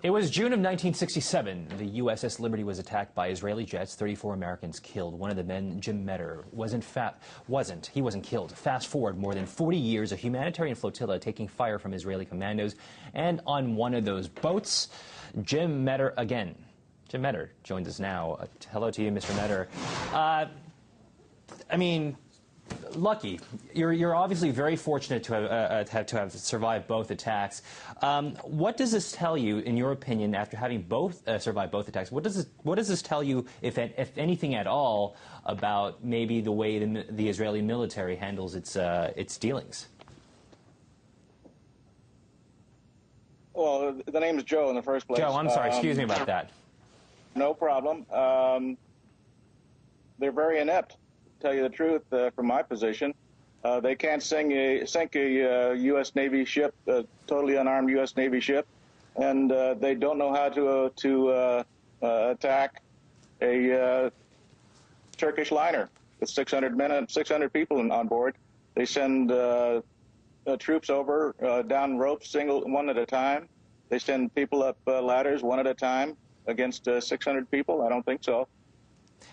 It was June of 1967. The USS Liberty was attacked by Israeli jets. 34 Americans killed. One of the men, Jim Meadors, wasn't killed. Fast forward more than 40 years, a humanitarian flotilla taking fire from Israeli commandos, and on one of those boats, Jim Meadors again. Jim Meadors joins us now. Hello to you, Mr. Meadors. Lucky. You're obviously very fortunate to have survived both attacks. What does this tell you, in your opinion, after having survived both attacks? What does this tell you, if anything at all, about maybe the way the Israeli military handles its dealings? Well, the name is Joe in the first place. Joe, I'm sorry. Excuse me about that. No problem. They're very inept. Tell you the truth, from my position, they can't sink a U.S. Navy ship, a totally unarmed U.S. Navy ship, and they don't know how to attack a Turkish liner with 600 people on board. They send troops over down ropes, one at a time. They send people up ladders one at a time against 600 people. I don't think so.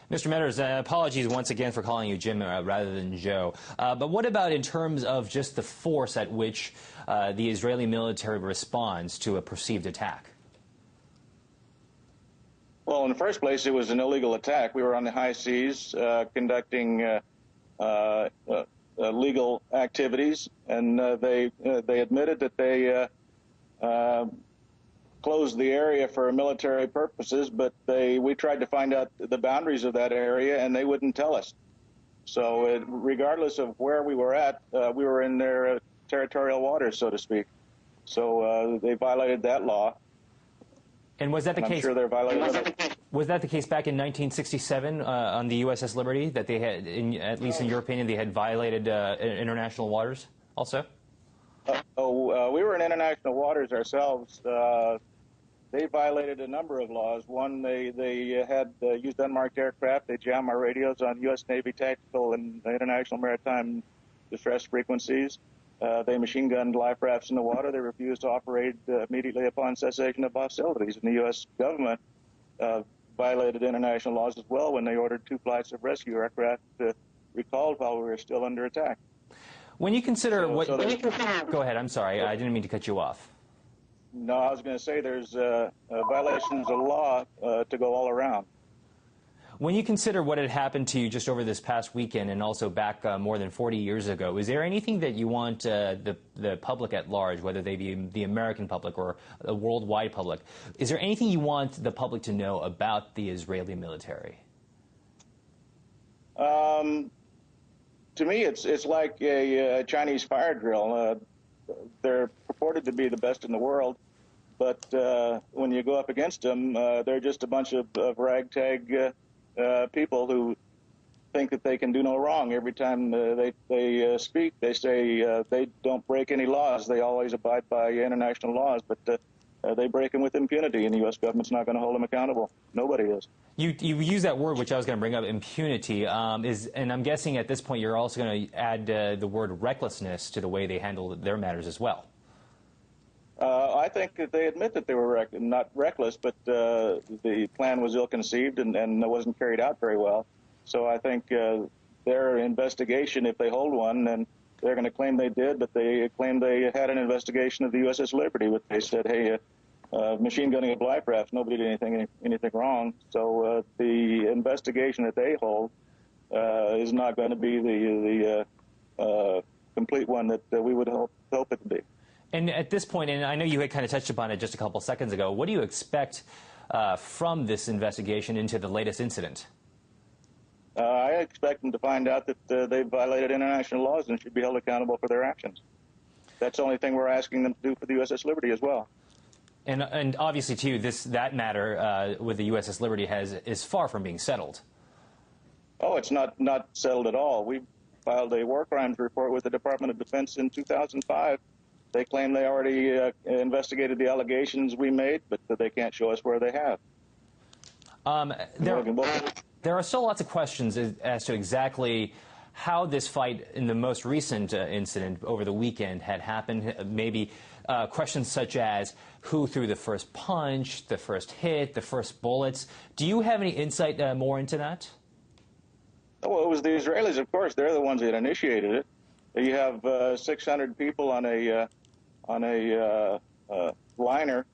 Mr. Meadors, apologies once again for calling you Jim rather than Joe. But what about in terms of just the force at which the Israeli military responds to a perceived attack? Well, in the first place, it was an illegal attack. We were on the high seas conducting legal activities, and they admitted that they closed the area for military purposes, but we tried to find out the boundaries of that area, and they wouldn't tell us. So regardless of where we were at, we were in their territorial waters, so to speak. So they violated that law. And was that the case? I'm sure they're violating it. Was that the case back in 1967 on the USS Liberty, that they had, at least in your opinion, they had violated international waters also? We were in international waters ourselves. They violated a number of laws. One, they had used unmarked aircraft. They jammed our radios on U.S. Navy tactical and international maritime distress frequencies. They machine gunned life rafts in the water. They refused to operate immediately upon cessation of hostilities. And the U.S. government violated international laws as well when they ordered 2 flights of rescue aircraft recalled while we were still under attack. When you consider Go ahead, I'm sorry, I didn't mean to cut you off. No, I was going to say there's violations of law to go all around. When you consider what had happened to you just over this past weekend and also back more than 40 years ago, is there anything that you want the public at large, whether they be the American public or the worldwide public, is there anything you want the public to know about the Israeli military? To me, it's like a Chinese fire drill. They're purported to be the best in the world, but when you go up against them, they're just a bunch of ragtag people who think that they can do no wrong. Every time they speak, they say they don't break any laws. They always abide by international laws, but they break them with impunity, and the U.S. government's not going to hold them accountable. Nobody is. You use that word, which I was going to bring up, impunity, and I'm guessing at this point you're also going to add the word recklessness to the way they handle their matters as well. I think that they admit that they were not reckless, but the plan was ill-conceived and wasn't carried out very well. So I think their investigation, if they hold one, then they're going to claim they did, but they claim they had an investigation of the USS Liberty, which they said, hey, machine gunning of life rafts, nobody did anything wrong. So the investigation that they hold is not going to be the complete one that we would hope it to be. And at this point, and I know you had kind of touched upon it just a couple seconds ago, what do you expect from this investigation into the latest incident? I expect them to find out that they violated international laws and should be held accountable for their actions. That's the only thing we're asking them to do for the USS Liberty as well. And obviously, to you, that matter with the USS Liberty is far from being settled. Oh, it's not settled at all. We filed a war crimes report with the Department of Defense in 2005. They claim they already investigated the allegations we made, but they can't show us where they have. There are still lots of questions as to exactly how this fight in the most recent incident over the weekend had happened. Maybe questions such as who threw the first punch, the first hit, the first bullets. Do you have any insight more into that? Well, it was the Israelis, of course. They're the ones that initiated it. You have 600 people on a liner,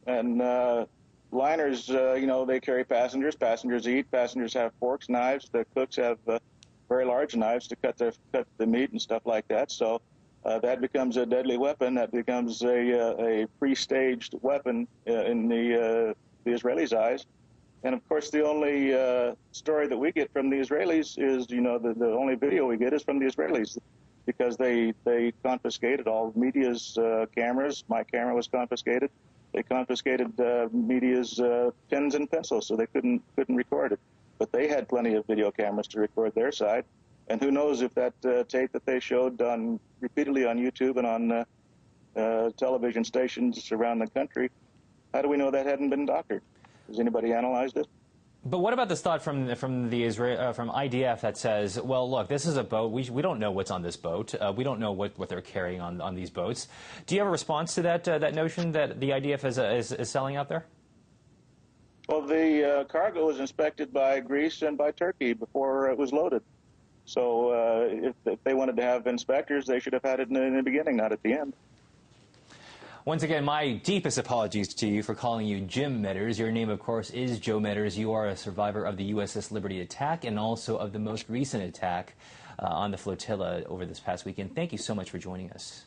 and liners, they carry passengers. Passengers eat. Passengers have forks, knives. The cooks have very large knives to cut the meat and stuff like that. So that becomes a deadly weapon. That becomes a pre-staged weapon in the Israelis' eyes. And of course, the only story that we get from the Israelis is, the only video we get is from the Israelis, because they confiscated all of media's cameras. My camera was confiscated. They confiscated media's pens and pencils, so they couldn't record it. But they had plenty of video cameras to record their side. And who knows if that tape that they showed repeatedly on YouTube and on television stations around the country, how do we know that hadn't been doctored? Has anybody analyzed it? But what about this thought from IDF that says, well, look, this is a boat. We don't know what's on this boat. We don't know what they're carrying on these boats. Do you have a response to that notion that the IDF is selling out there? Well, the cargo was inspected by Greece and by Turkey before it was loaded. So if they wanted to have inspectors, they should have had it in the beginning, not at the end. Once again, my deepest apologies to you for calling you Jim Meadors. Your name, of course, is Joe Meadors. You are a survivor of the USS Liberty attack and also of the most recent attack on the flotilla over this past weekend. Thank you so much for joining us.